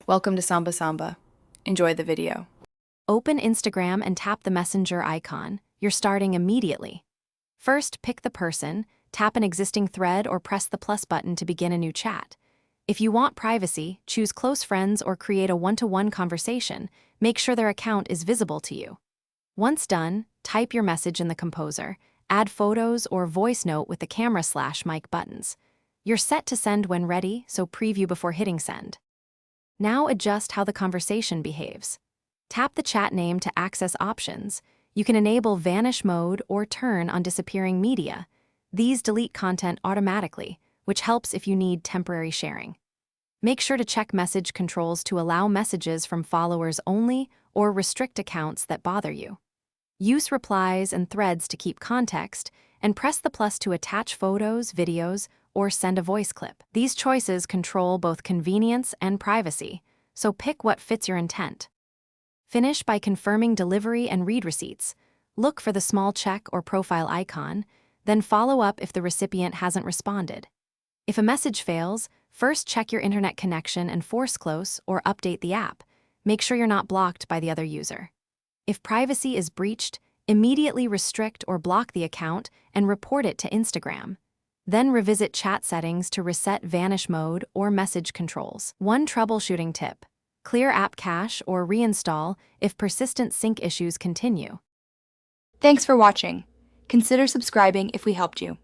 Welcome to Samba Samba. Enjoy the video. Open Instagram and tap the messenger icon. You're starting immediately. First, pick the person, tap an existing thread or press the plus button to begin a new chat. If you want privacy, choose close friends or create a one-to-one conversation. Make sure their account is visible to you. Once done, type your message in the composer, add photos or voice note with the camera/mic buttons. You're set to send when ready, so preview before hitting send. Now adjust how the conversation behaves. Tap the chat name to access options. You can enable vanish mode or turn on disappearing media. These delete content automatically, which helps if you need temporary sharing. Make sure to check message controls to allow messages from followers only or restrict accounts that bother you. Use replies and threads to keep context, and press the plus to attach photos, videos, or send a voice clip. These choices control both convenience and privacy, so pick what fits your intent. Finish by confirming delivery and read receipts. Look for the small check or profile icon, then follow up if the recipient hasn't responded. If a message fails, first check your internet connection and force close or update the app. Make sure you're not blocked by the other user. If privacy is breached, immediately restrict or block the account and report it to Instagram. Then revisit chat settings to reset vanish mode or message controls. One troubleshooting tip: clear app cache or reinstall if persistent sync issues continue. Thanks for watching. Consider subscribing if we helped you.